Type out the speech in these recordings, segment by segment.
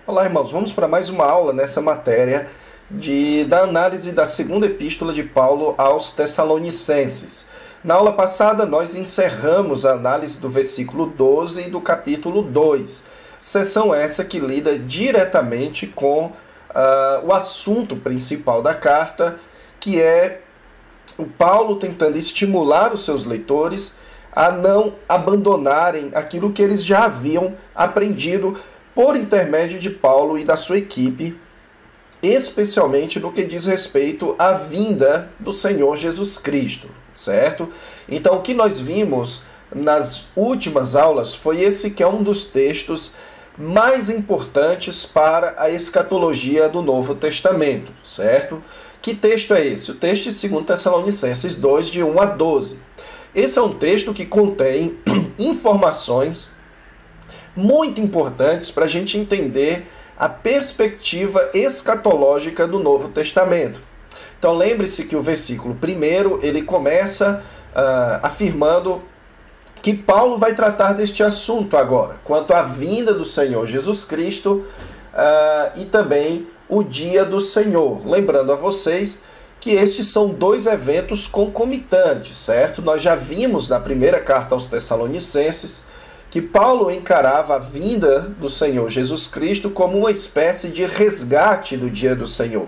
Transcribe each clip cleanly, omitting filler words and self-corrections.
Olá, irmãos. Vamos para mais uma aula nessa matéria da análise da segunda epístola de Paulo aos Tessalonicenses. Na aula passada, nós encerramos a análise do versículo 12 do capítulo 2. Seção essa que lida diretamente com o assunto principal da carta, que é o Paulo tentando estimular os seus leitores a não abandonarem aquilo que eles já haviam aprendido por intermédio de Paulo e da sua equipe, especialmente no que diz respeito à vinda do Senhor Jesus Cristo, certo? Então, o que nós vimos nas últimas aulas foi esse que é um dos textos mais importantes para a escatologia do Novo Testamento, certo? Que texto é esse? O texto de 2 Tessalonicenses 2, de 1 a 12. Esse é um texto que contém informações muito importantes para a gente entender a perspectiva escatológica do Novo Testamento. Então lembre-se que o versículo 1, ele começa afirmando que Paulo vai tratar deste assunto agora, quanto à vinda do Senhor Jesus Cristo e também o dia do Senhor. Lembrando a vocês que estes são dois eventos concomitantes, certo? Nós já vimos na primeira carta aos Tessalonicenses que Paulo encarava a vinda do Senhor Jesus Cristo como uma espécie de resgate do dia do Senhor.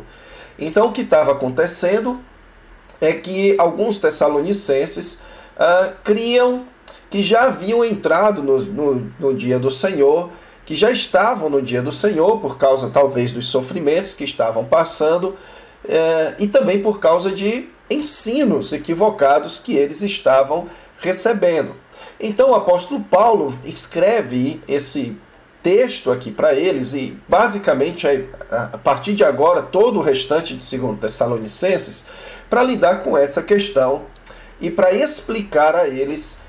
Então o que estava acontecendo é que alguns tessalonicenses criam que já haviam entrado no dia do Senhor, que já estavam no dia do Senhor por causa talvez dos sofrimentos que estavam passando e também por causa de ensinos equivocados que eles estavam recebendo. Então o apóstolo Paulo escreve esse texto aqui para eles e basicamente a partir de agora todo o restante de 2 Tessalonicenses para lidar com essa questão e para explicar a eles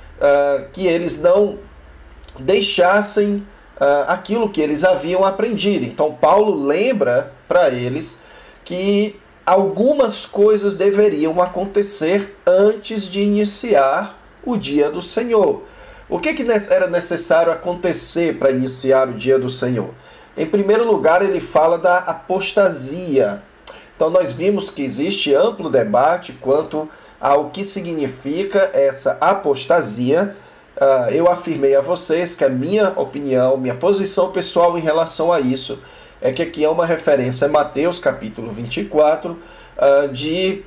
que eles não deixassem aquilo que eles haviam aprendido. Então Paulo lembra para eles que algumas coisas deveriam acontecer antes de iniciar o dia do Senhor. O que era necessário acontecer para iniciar o dia do Senhor? Em primeiro lugar, ele fala da apostasia. Então nós vimos que existe amplo debate quanto ao que significa essa apostasia. Eu afirmei a vocês que a minha opinião, minha posição pessoal em relação a isso, é que aqui é uma referência a Mateus capítulo 24, de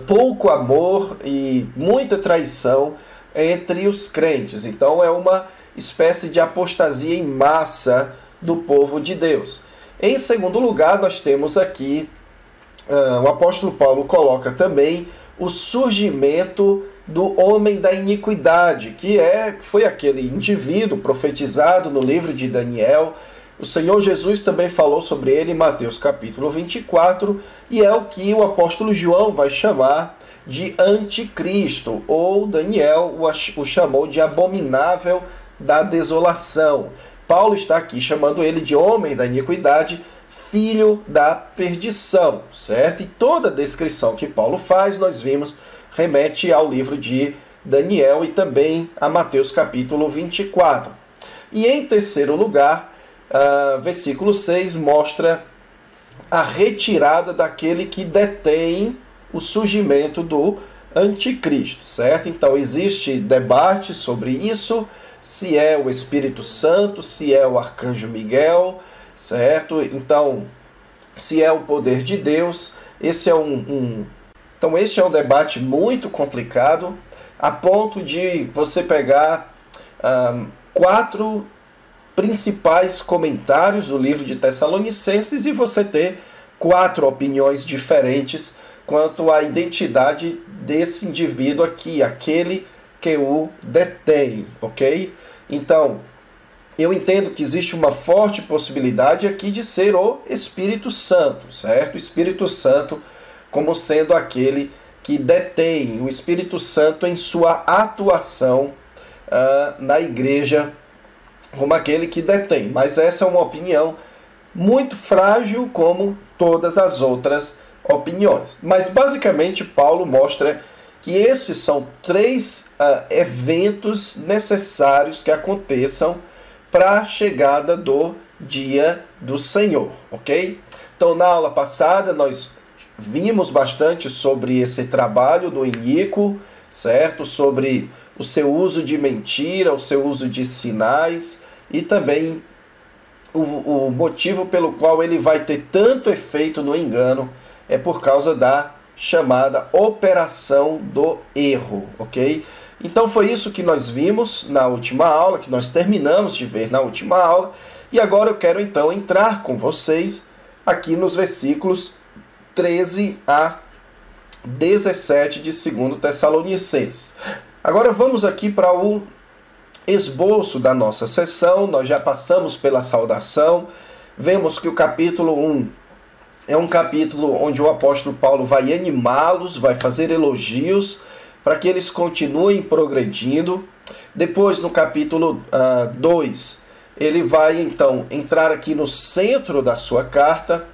pouco amor e muita traição entre os crentes. Então é uma espécie de apostasia em massa do povo de Deus. Em segundo lugar, nós temos aqui, o apóstolo Paulo coloca também o surgimento do homem da iniquidade, que foi aquele indivíduo profetizado no livro de Daniel. O Senhor Jesus também falou sobre ele em Mateus capítulo 24, e é o que o apóstolo João vai chamar de anticristo, ou Daniel o chamou de abominável da desolação. Paulo está aqui chamando ele de homem da iniquidade, filho da perdição, certo? E toda a descrição que Paulo faz, nós vimos, remete ao livro de Daniel e também a Mateus capítulo 24. E em terceiro lugar, versículo 6 mostra a retirada daquele que detém o surgimento do anticristo, certo? Então existe debate sobre isso, se é o Espírito Santo, se é o arcanjo Miguel, certo? Então, se é o poder de Deus, esse é Então este é um debate muito complicado, a ponto de você pegar 4 principais comentários do livro de Tessalonicenses e você ter 4 opiniões diferentes quanto à identidade desse indivíduo aqui, aquele que o detém, ok? Então, eu entendo que existe uma forte possibilidade aqui de ser o Espírito Santo, certo? O Espírito Santo como sendo aquele que detém, o Espírito Santo em sua atuação na igreja como aquele que detém. Mas essa é uma opinião muito frágil como todas as outras opiniões. Mas basicamente Paulo mostra que esses são 3 eventos necessários que aconteçam para a chegada do dia do Senhor, ok? Então, na aula passada, nós vimos bastante sobre esse trabalho do iníquo, certo? Sobre o seu uso de mentira, o seu uso de sinais e também o motivo pelo qual ele vai ter tanto efeito no engano é por causa da chamada operação do erro, ok? Então foi isso que nós vimos na última aula, que nós terminamos de ver na última aula, e agora eu quero então entrar com vocês aqui nos versículos 13 a 17 de 2 Tessalonicenses. Agora vamos aqui para o esboço da nossa sessão. Nós já passamos pela saudação, vemos que o capítulo 1 é um capítulo onde o apóstolo Paulo vai animá-los, vai fazer elogios para que eles continuem progredindo. Depois, no capítulo 2, ele vai então entrar aqui no centro da sua carta,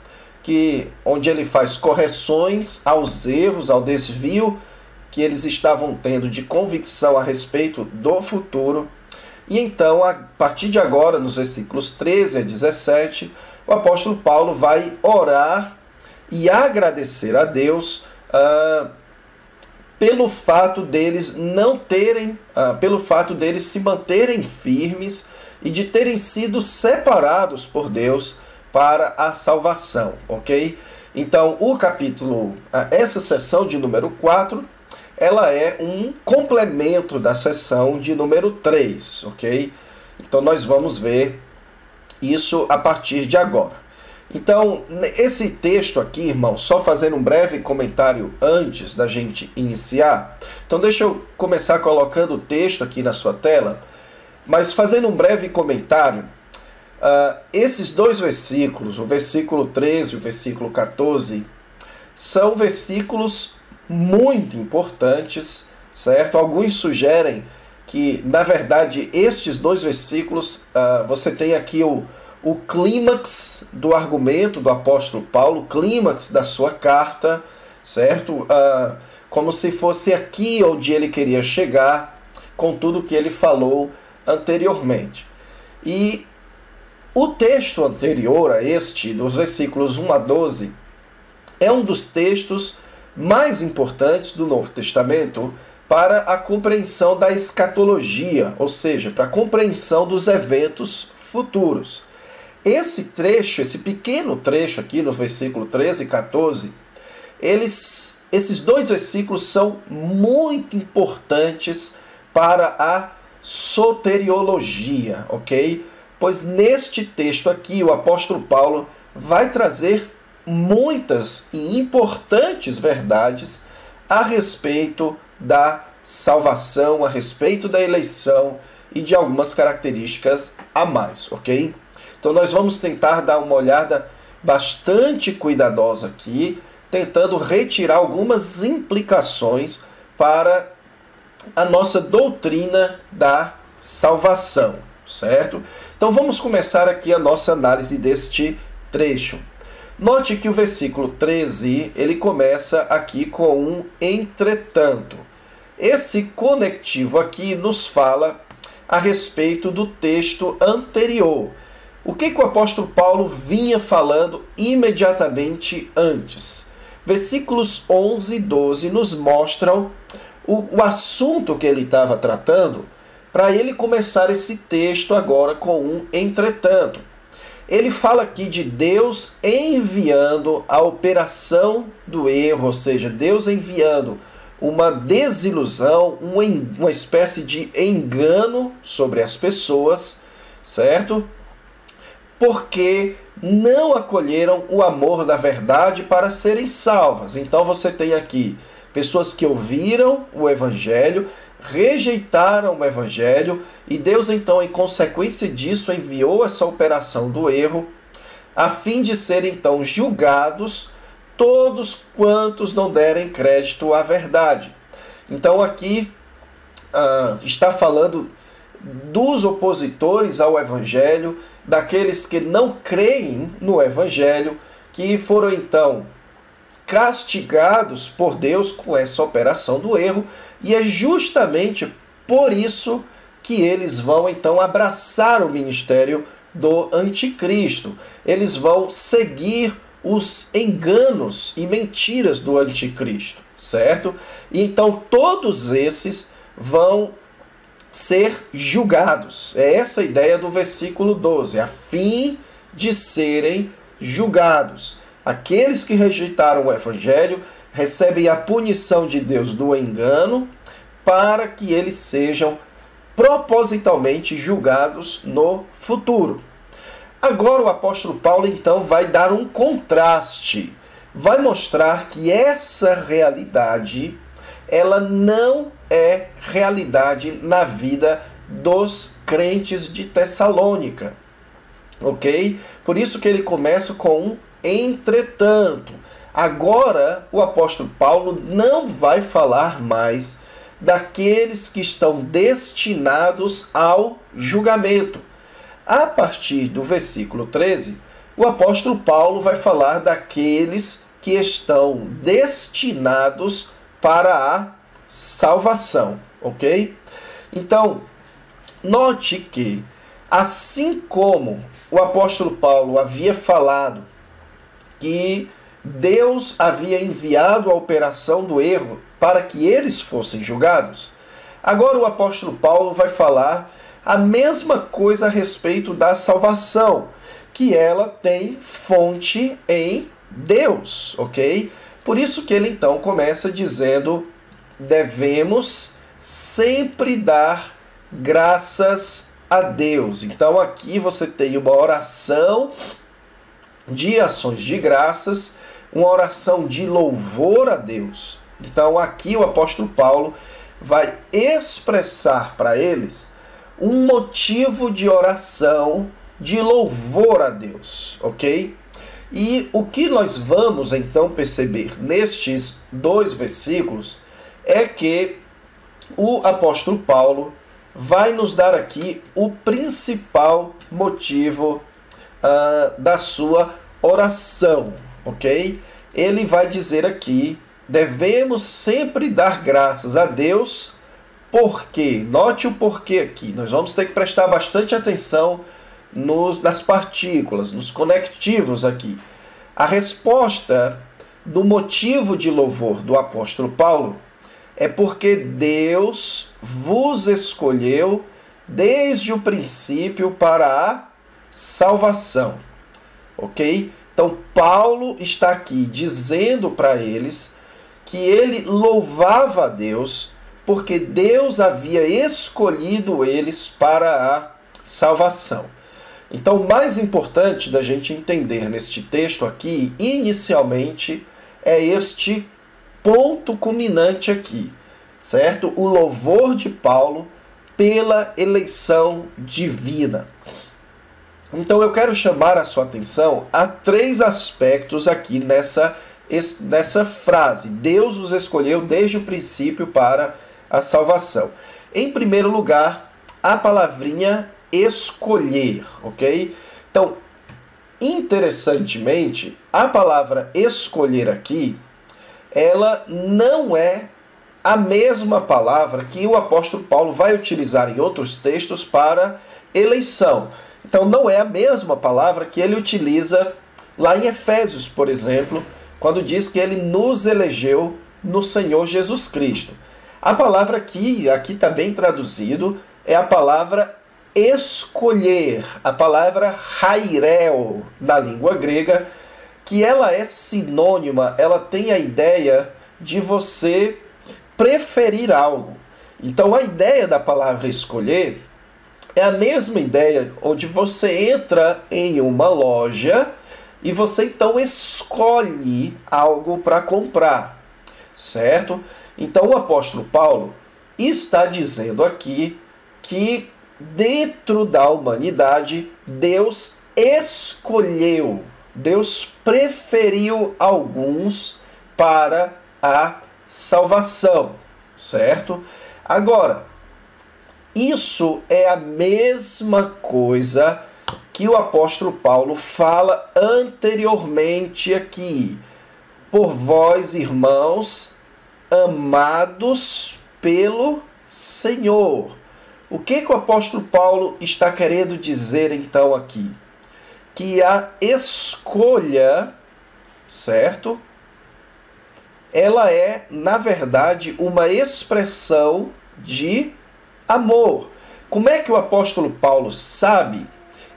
onde ele faz correções aos erros, ao desvio que eles estavam tendo de convicção a respeito do futuro. E então, a partir de agora, nos versículos 13 a 17, o apóstolo Paulo vai orar e agradecer a Deus pelo fato deles não terem, pelo fato deles se manterem firmes e de terem sido separados por Deus para a salvação, ok? Então, essa sessão de número 4, ela é um complemento da sessão de número 3, ok? Então, nós vamos ver isso a partir de agora. Então, esse texto aqui, irmão, só fazendo um breve comentário antes da gente iniciar. Então, deixa eu começar colocando o texto aqui na sua tela, mas fazendo um breve comentário. Esses dois versículos, o versículo 13 e o versículo 14, são versículos muito importantes, certo? Alguns sugerem que, na verdade, estes dois versículos, você tem aqui o clímax do argumento do apóstolo Paulo, o clímax da sua carta, certo? Como se fosse aqui onde ele queria chegar com tudo que ele falou anteriormente. E o texto anterior a este, dos versículos 1 a 12, é um dos textos mais importantes do Novo Testamento para a compreensão da escatologia, ou seja, para a compreensão dos eventos futuros. Esse trecho, esse pequeno trecho aqui nos versículos 13 e 14, esses dois versículos são muito importantes para a soteriologia, ok? Pois neste texto aqui o apóstolo Paulo vai trazer muitas e importantes verdades a respeito da salvação, a respeito da eleição e de algumas características a mais, ok? Então nós vamos tentar dar uma olhada bastante cuidadosa aqui, tentando retirar algumas implicações para a nossa doutrina da salvação, certo? Então vamos começar aqui a nossa análise deste trecho. Note que o versículo 13, ele começa aqui com um entretanto. Esse conectivo aqui nos fala a respeito do texto anterior. O que o apóstolo Paulo vinha falando imediatamente antes? Versículos 11 e 12 nos mostram o assunto que ele estava tratando, para ele começar esse texto agora com um entretanto. Ele fala aqui de Deus enviando a operação do erro, ou seja, Deus enviando uma desilusão, uma espécie de engano sobre as pessoas, certo? Porque não acolheram o amor da verdade para serem salvas. Então você tem aqui pessoas que ouviram o evangelho, rejeitaram o evangelho, e Deus então, em consequência disso, enviou essa operação do erro, a fim de serem então julgados todos quantos não derem crédito à verdade. Então aqui está falando dos opositores ao evangelho, daqueles que não creem no evangelho, que foram então castigados por Deus com essa operação do erro, e é justamente por isso que eles vão então abraçar o ministério do anticristo. Eles vão seguir os enganos e mentiras do anticristo, certo? E então todos esses vão ser julgados. É essa a ideia do versículo 12, a fim de serem julgados. Aqueles que rejeitaram o evangelho recebem a punição de Deus do engano para que eles sejam propositalmente julgados no futuro. Agora o apóstolo Paulo então vai dar um contraste, vai mostrar que essa realidade ela não é realidade na vida dos crentes de Tessalônica, ok? Por isso que ele começa com um entretanto. Agora o apóstolo Paulo não vai falar mais daqueles que estão destinados ao julgamento. A partir do versículo 13, o apóstolo Paulo vai falar daqueles que estão destinados para a salvação, ok? Então, note que, assim como o apóstolo Paulo havia falado que Deus havia enviado a operação do erro para que eles fossem julgados, agora o apóstolo Paulo vai falar a mesma coisa a respeito da salvação, que ela tem fonte em Deus, ok? Por isso que ele então começa dizendo: devemos sempre dar graças a Deus. Então aqui você tem uma oração de ações de graças, uma oração de louvor a Deus. Então aqui o apóstolo Paulo vai expressar para eles um motivo de oração, de louvor a Deus, ok? E o que nós vamos então perceber nestes dois versículos é que o apóstolo Paulo vai nos dar aqui o principal motivo da sua oração, ok? Ele vai dizer aqui: devemos sempre dar graças a Deus, porque, note o porquê aqui, nós vamos ter que prestar bastante atenção nas partículas, nos conectivos aqui. A resposta do motivo de louvor do apóstolo Paulo é porque Deus vos escolheu desde o princípio para a salvação, ok? Então Paulo está aqui dizendo para eles que ele louvava a Deus porque Deus havia escolhido eles para a salvação. Então, o mais importante da gente entender neste texto aqui, inicialmente, é este ponto culminante aqui, certo? O louvor de Paulo pela eleição divina. Então, eu quero chamar a sua atenção a três aspectos aqui nessa frase: Deus os escolheu desde o princípio para a salvação. Em primeiro lugar, a palavrinha escolher, ok? Então, interessantemente, a palavra escolher aqui, ela não é a mesma palavra que o apóstolo Paulo vai utilizar em outros textos para eleição. Então, não é a mesma palavra que ele utiliza lá em Efésios, por exemplo, quando diz que ele nos elegeu no Senhor Jesus Cristo. A palavra aqui está bem traduzido, é a palavra escolher, a palavra haireo na língua grega, que ela é sinônima, ela tem a ideia de você preferir algo. Então a ideia da palavra escolher é a mesma ideia onde você entra em uma loja e você então escolhe algo para comprar, certo? Então o apóstolo Paulo está dizendo aqui que dentro da humanidade Deus escolheu, Deus preferiu alguns para a salvação, certo? Agora, isso é a mesma coisa que o apóstolo Paulo fala anteriormente aqui. Por vós, irmãos, amados pelo Senhor. O que o apóstolo Paulo está querendo dizer então aqui? Que a escolha, certo? Ela é, na verdade, uma expressão de amor. Como é que o apóstolo Paulo sabe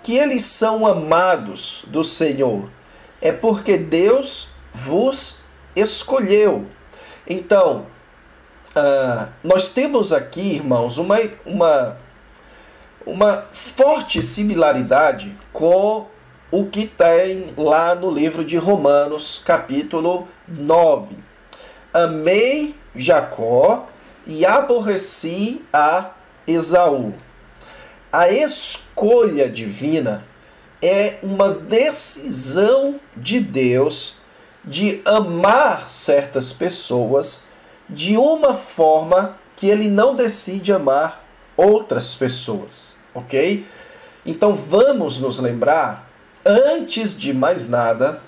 que eles são amados do Senhor? É porque Deus vos escolheu. Então, nós temos aqui, irmãos, uma forte similaridade com o que tem lá no livro de Romanos, capítulo 9. Amei Jacó e aborreci a Esaú. A escolha divina é uma decisão de Deus de amar certas pessoas de uma forma que ele não decide amar outras pessoas, ok? Então vamos nos lembrar, antes de mais nada,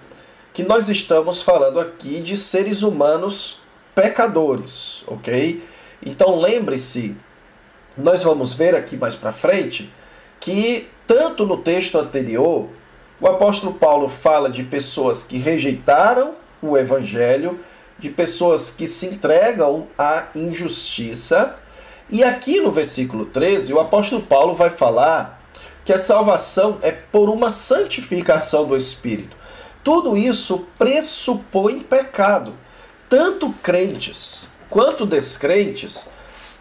que nós estamos falando aqui de seres humanos pecadores, ok? Então lembre-se, nós vamos ver aqui mais para frente, que tanto no texto anterior, o apóstolo Paulo fala de pessoas que rejeitaram o evangelho, de pessoas que se entregam à injustiça. E aqui no versículo 13, o apóstolo Paulo vai falar que a salvação é por uma santificação do Espírito. Tudo isso pressupõe pecado. Tanto crentes quanto descrentes,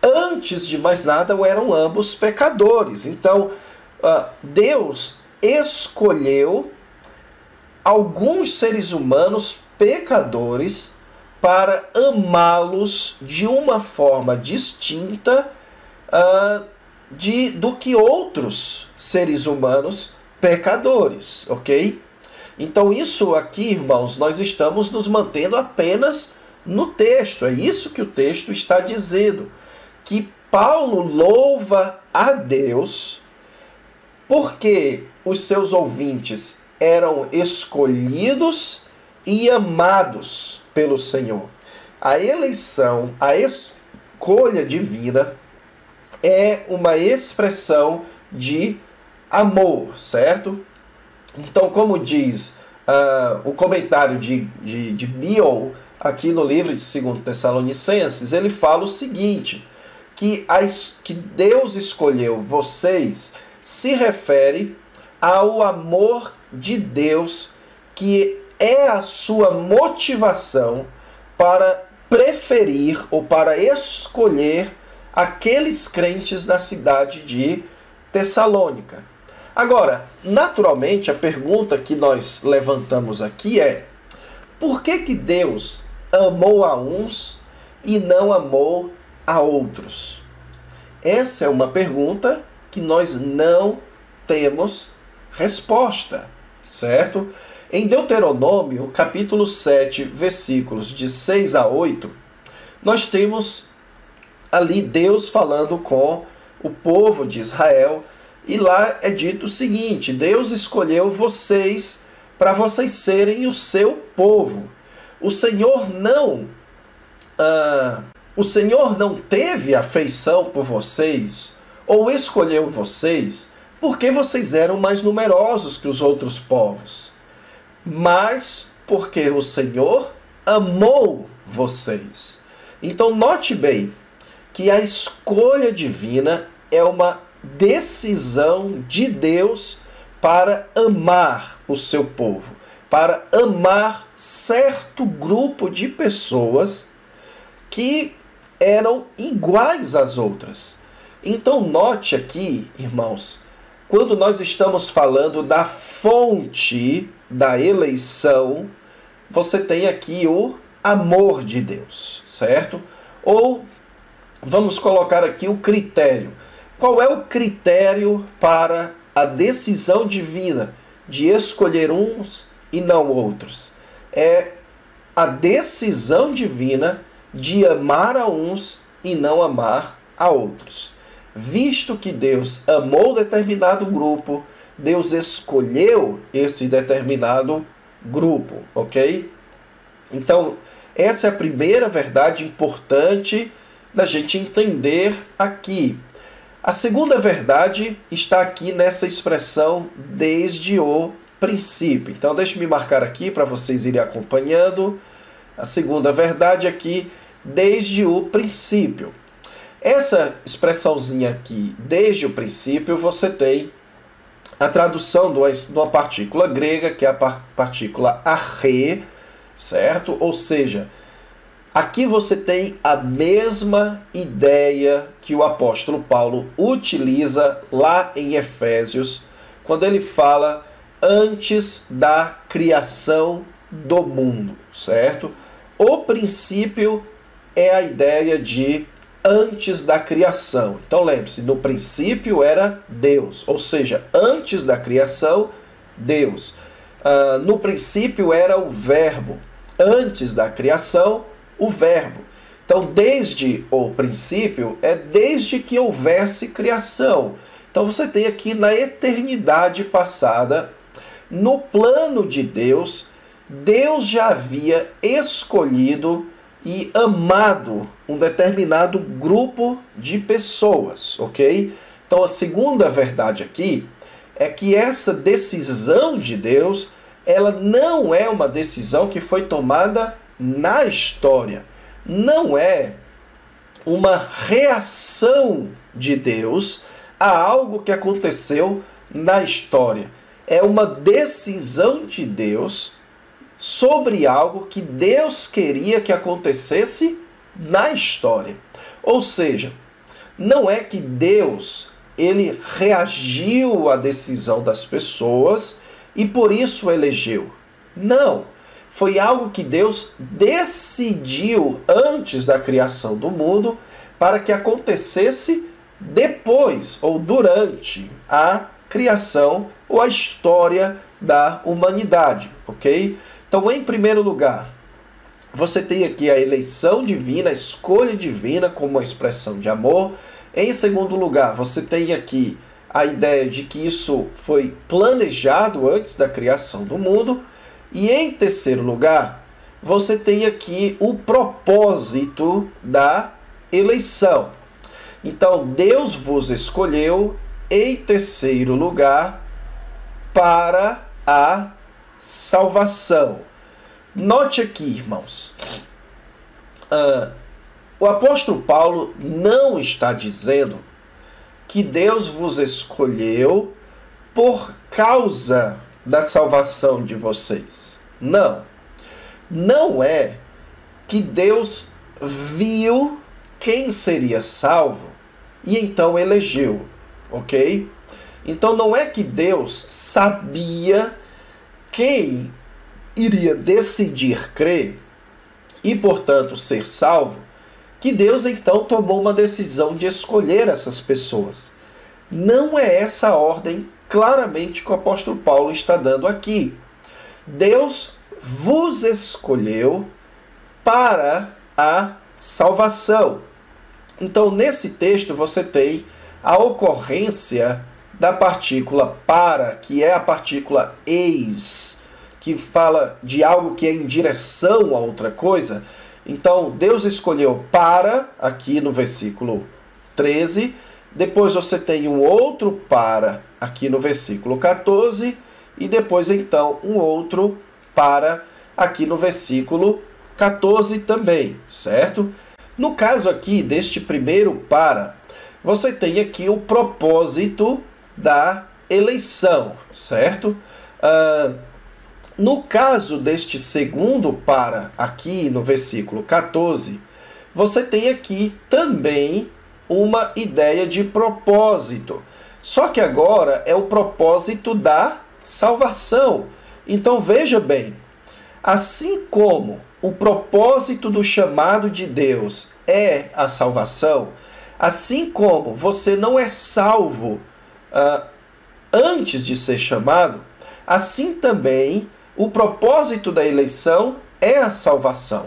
antes de mais nada, eram ambos pecadores. Então, Deus escolheu alguns seres humanos pecadores para amá-los de uma forma distinta do que outros seres humanos pecadores, ok? Então isso aqui, irmãos, nós estamos nos mantendo apenas no texto. É isso que o texto está dizendo. Que Paulo louva a Deus porque os seus ouvintes eram escolhidos e amados pelo Senhor. A eleição, a escolha divina é uma expressão de amor, certo? Então, como diz o comentário de Bill aqui no livro de 2 Tessalonicenses, ele fala o seguinte, que Deus escolheu vocês se refere ao amor de Deus, que é a sua motivação para preferir ou para escolher aqueles crentes da cidade de Tessalônica. Agora, naturalmente, a pergunta que nós levantamos aqui é: por que Deus amou a uns e não amou a outros? Essa é uma pergunta que nós não temos resposta, certo? Em Deuteronômio, capítulo 7, versículos de 6 a 8, nós temos ali Deus falando com o povo de Israel, e lá é dito o seguinte: Deus escolheu vocês para vocês serem o seu povo. O Senhor não teve afeição por vocês, ou escolheu vocês, porque vocês eram mais numerosos que os outros povos, mas porque o Senhor amou vocês. Então note bem que a escolha divina é uma decisão de Deus para amar o seu povo, para amar certo grupo de pessoas que eram iguais às outras. Então note aqui, irmãos, quando nós estamos falando da fonte da eleição, você tem aqui o amor de Deus, certo? Ou vamos colocar aqui o critério. Qual é o critério para a decisão divina de escolher uns e não outros? É a decisão divina de amar a uns e não amar a outros. Visto que Deus amou determinado grupo, Deus escolheu esse determinado grupo, ok? Então, essa é a primeira verdade importante da gente entender aqui. A segunda verdade está aqui nessa expressão desde o princípio. Então, deixe-me marcar aqui para vocês irem acompanhando. A segunda verdade aqui, desde o princípio. Essa expressãozinha aqui, desde o princípio, você tem a tradução de uma partícula grega, que é a partícula arre, certo? Ou seja, aqui você tem a mesma ideia que o apóstolo Paulo utiliza lá em Efésios, quando ele fala antes da criação do mundo, certo? O princípio é a ideia de antes da criação. Então lembre-se, no princípio era Deus, ou seja, antes da criação, Deus. No princípio era o verbo, antes da criação, o verbo. Então, desde o princípio, é desde que houvesse criação. Então você tem aqui na eternidade passada, no plano de Deus, Deus já havia escolhido e amado um determinado grupo de pessoas, ok? Então a segunda verdade aqui é que essa decisão de Deus, ela não é uma decisão que foi tomada na história. Não é uma reação de Deus a algo que aconteceu na história. É uma decisão de Deus sobre algo que Deus queria que acontecesse na história. Ou seja, não é que Deus ele reagiu à decisão das pessoas e por isso elegeu. Não. Foi algo que Deus decidiu antes da criação do mundo para que acontecesse depois ou durante a criação ou a história da humanidade, ok? Então, em primeiro lugar, você tem aqui a eleição divina, a escolha divina como uma expressão de amor. Em segundo lugar, você tem aqui a ideia de que isso foi planejado antes da criação do mundo. E em terceiro lugar, você tem aqui o propósito da eleição. Então, Deus vos escolheu, em terceiro lugar, para a salvação. Note aqui, irmãos, o apóstolo Paulo não está dizendo que Deus vos escolheu por causa da salvação de vocês. Não. Não é que Deus viu quem seria salvo e então elegeu, ok? Então não é que Deus sabia quem iria decidir crer e, portanto, ser salvo, que Deus então tomou uma decisão de escolher essas pessoas. Não é essa a ordem claramente que o apóstolo Paulo está dando aqui. Deus vos escolheu para a salvação. Então, nesse texto, você tem a ocorrência da partícula para, que é a partícula eis, que fala de algo que é em direção a outra coisa. Então, Deus escolheu para, aqui no versículo 13, depois você tem um outro para, aqui no versículo 14, e depois, então, um outro para, aqui no versículo 14 também, certo? No caso aqui, deste primeiro para, você tem aqui o propósito da eleição, certo? No caso deste segundo para, aqui no versículo 14, você tem aqui também uma ideia de propósito. Só que agora é o propósito da salvação. Então veja bem, assim como o propósito do chamado de Deus é a salvação, assim como você não é salvo antes de ser chamado, assim também o propósito da eleição é a salvação.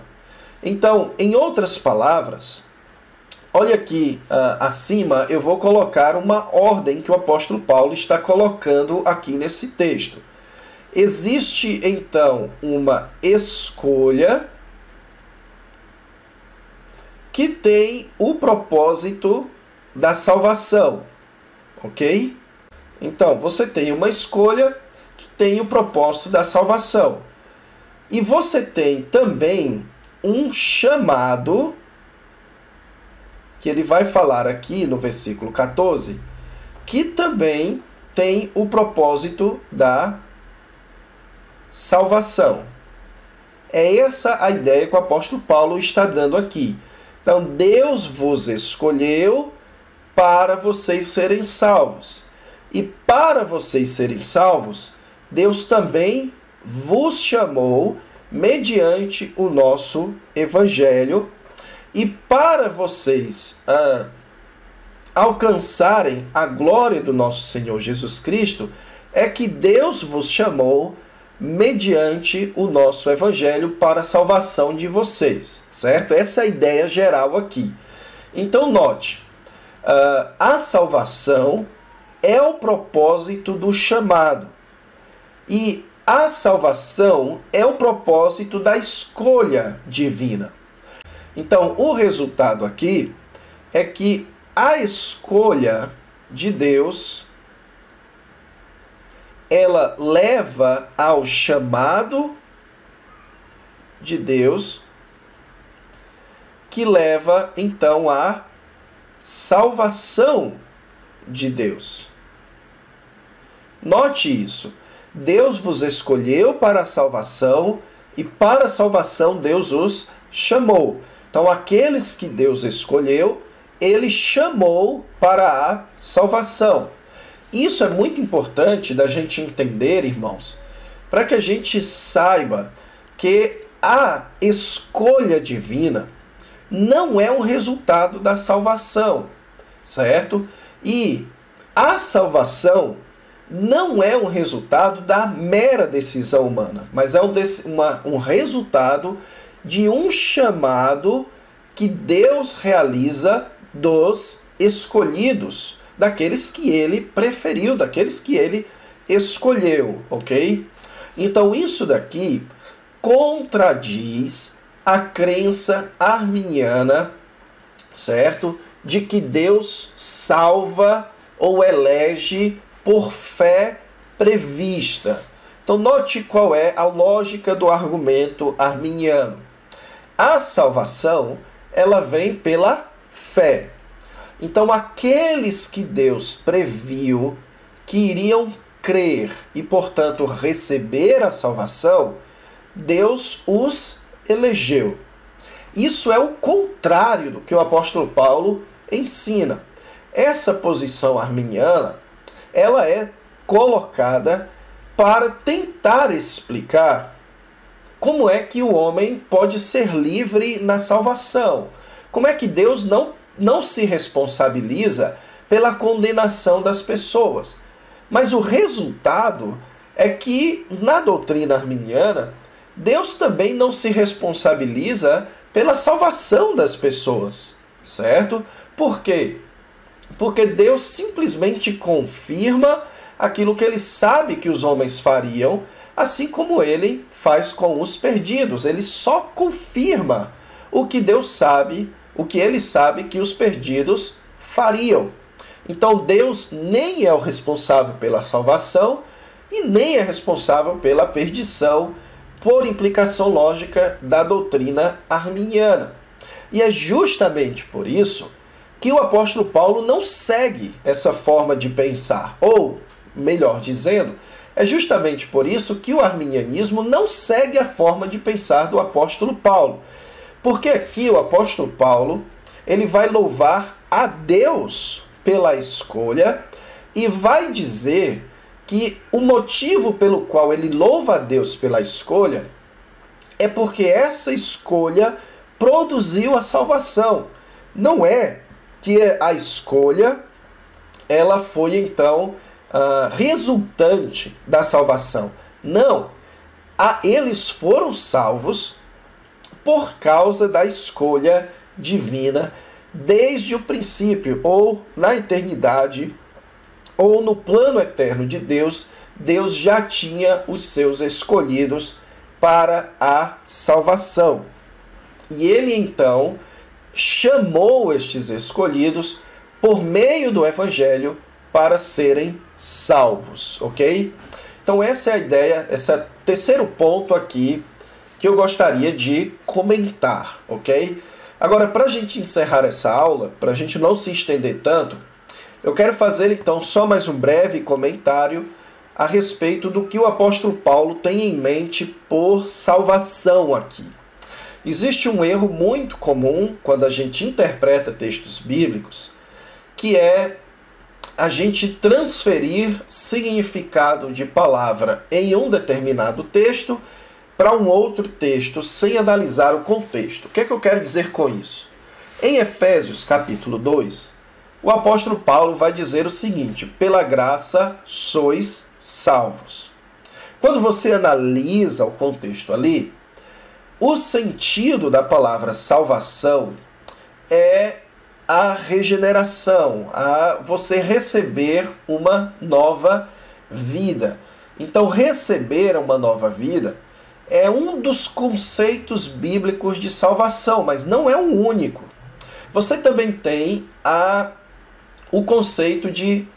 Então, em outras palavras, olha aqui acima, eu vou colocar uma ordem que o apóstolo Paulo está colocando aqui nesse texto. Existe, então, uma escolha que tem o propósito da salvação, ok? Então, você tem uma escolha que tem o propósito da salvação. E você tem também um chamado, que ele vai falar aqui no versículo 14, que também tem o propósito da salvação. É essa a ideia que o apóstolo Paulo está dando aqui. Então, Deus vos escolheu para vocês serem salvos. E para vocês serem salvos, Deus também vos chamou mediante o nosso evangelho. E para vocês alcançarem a glória do nosso Senhor Jesus Cristo, é que Deus vos chamou mediante o nosso evangelho para a salvação de vocês, certo? Essa é a ideia geral aqui. Então note, a salvação é o propósito do chamado. E a salvação é o propósito da escolha divina. Então, o resultado aqui é que a escolha de Deus, ela leva ao chamado de Deus, que leva, então, à salvação de Deus. Note isso. Deus vos escolheu para a salvação e para a salvação Deus os chamou. Então, aqueles que Deus escolheu, Ele chamou para a salvação. Isso é muito importante da gente entender, irmãos, para que a gente saiba que a escolha divina não é um resultado da salvação, certo? E a salvação não é um resultado da mera decisão humana, mas é um resultado de um chamado que Deus realiza dos escolhidos, daqueles que Ele preferiu, daqueles que Ele escolheu, ok? Então isso daqui contradiz a crença arminiana, certo? De que Deus salva ou elege por fé prevista. Então note qual é a lógica do argumento arminiano. A salvação, ela vem pela fé. Então aqueles que Deus previu que iriam crer e, portanto, receber a salvação, Deus os elegeu. Isso é o contrário do que o apóstolo Paulo ensina. Essa posição arminiana, ela é colocada para tentar explicar como é que o homem pode ser livre na salvação. Como é que Deus não se responsabiliza pela condenação das pessoas. Mas o resultado é que, na doutrina arminiana, Deus também não se responsabiliza pela salvação das pessoas, certo? Por quê? Porque Deus simplesmente confirma aquilo que Ele sabe que os homens fariam, assim como Ele faz com os perdidos. Ele só confirma o que Deus sabe, o que Ele sabe que os perdidos fariam. Então Deus nem é o responsável pela salvação e nem é responsável pela perdição, por implicação lógica da doutrina arminiana. E é justamente por isso que o apóstolo Paulo não segue essa forma de pensar. Ou, melhor dizendo, é justamente por isso que o arminianismo não segue a forma de pensar do apóstolo Paulo. Porque aqui o apóstolo Paulo, ele vai louvar a Deus pela escolha e vai dizer que o motivo pelo qual ele louva a Deus pela escolha é porque essa escolha produziu a salvação. Não é que a escolha ela foi então resultante da salvação. Não. Eles foram salvos por causa da escolha divina desde o princípio, ou na eternidade, ou no plano eterno de Deus. Deus já tinha os seus escolhidos para a salvação. E Ele então chamou estes escolhidos por meio do Evangelho para serem salvos, ok? Então essa é a ideia, esse é o terceiro ponto aqui que eu gostaria de comentar, ok? Agora, para a gente encerrar essa aula, para a gente não se estender tanto, eu quero fazer então só mais um breve comentário a respeito do que o apóstolo Paulo tem em mente por salvação aqui. Existe um erro muito comum quando a gente interpreta textos bíblicos, que é a gente transferir significado de palavra em um determinado texto para um outro texto sem analisar o contexto. O que é que eu quero dizer com isso? Em Efésios capítulo 2, o apóstolo Paulo vai dizer o seguinte: pela graça sois salvos. Quando você analisa o contexto ali, o sentido da palavra salvação é a regeneração, a você receber uma nova vida. Então, receber uma nova vida é um dos conceitos bíblicos de salvação, mas não é o único. Você também tem o conceito de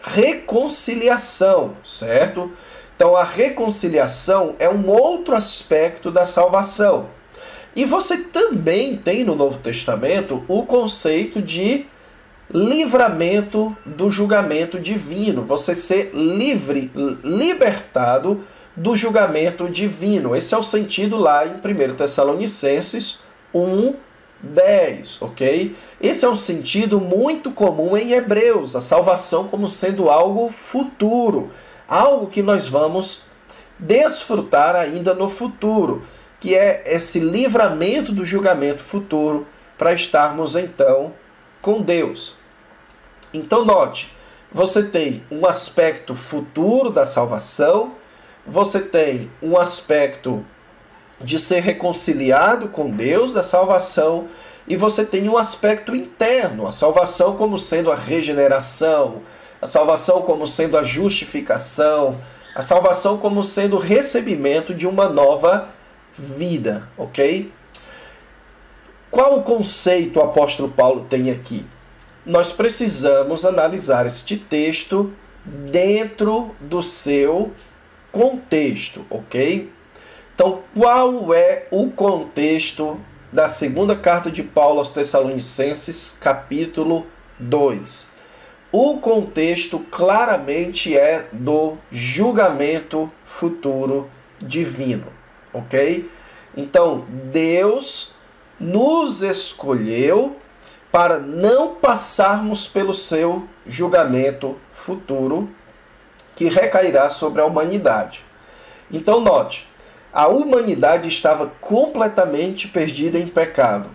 reconciliação, certo? Então a reconciliação é um outro aspecto da salvação. E você também tem no Novo Testamento o conceito de livramento do julgamento divino. Você ser libertado do julgamento divino. Esse é o sentido lá em 1 Tessalonicenses 1:10, ok? Esse é um sentido muito comum em Hebreus, a salvação como sendo algo futuro, algo que nós vamos desfrutar ainda no futuro, que é esse livramento do julgamento futuro para estarmos então com Deus. Então note, você tem um aspecto futuro da salvação, você tem um aspecto de ser reconciliado com Deus, da salvação, e você tem um aspecto interno, a salvação como sendo a regeneração, a salvação como sendo a justificação, a salvação como sendo o recebimento de uma nova vida, ok? Qual o conceito o apóstolo Paulo tem aqui? Nós precisamos analisar este texto dentro do seu contexto, ok? Então, qual é o contexto da segunda carta de Paulo aos Tessalonicenses, capítulo 2? O contexto claramente é do julgamento futuro divino, ok? Então, Deus nos escolheu para não passarmos pelo seu julgamento futuro que recairá sobre a humanidade. Então, note, a humanidade estava completamente perdida em pecado.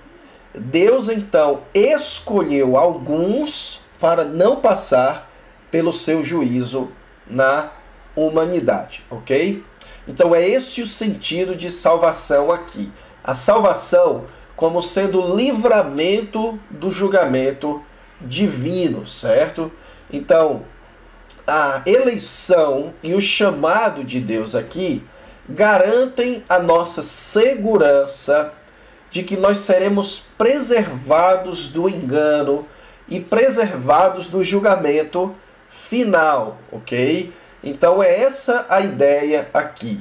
Deus, então, escolheu alguns para não passar pelo seu juízo na humanidade, ok? Então é esse o sentido de salvação aqui. A salvação como sendo o livramento do julgamento divino, certo? Então, a eleição e o chamado de Deus aqui garantem a nossa segurança de que nós seremos preservados do engano e preservados do julgamento final, ok? Então é essa a ideia aqui.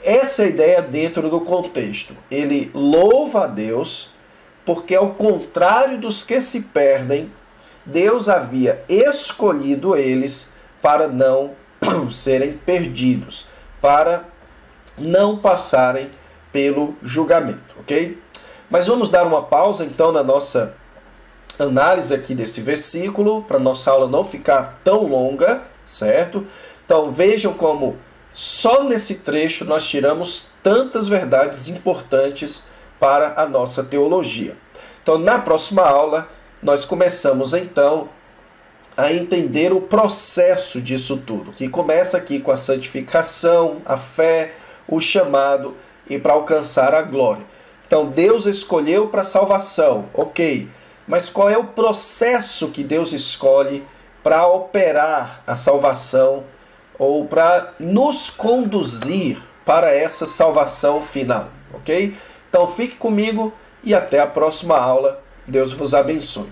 Essa é a ideia dentro do contexto. Ele louva a Deus porque, ao contrário dos que se perdem, Deus havia escolhido eles para não serem perdidos, para não passarem pelo julgamento, ok? Mas vamos dar uma pausa então na nossa análise aqui desse versículo, para nossa aula não ficar tão longa, certo? Então vejam como só nesse trecho nós tiramos tantas verdades importantes para a nossa teologia. Então na próxima aula nós começamos então a entender o processo disso tudo, que começa aqui com a santificação, a fé, o chamado e para alcançar a glória. Então Deus escolheu para a salvação, ok, mas qual é o processo que Deus escolhe para operar a salvação ou para nos conduzir para essa salvação final, ok? Então fique comigo e até a próxima aula. Deus vos abençoe.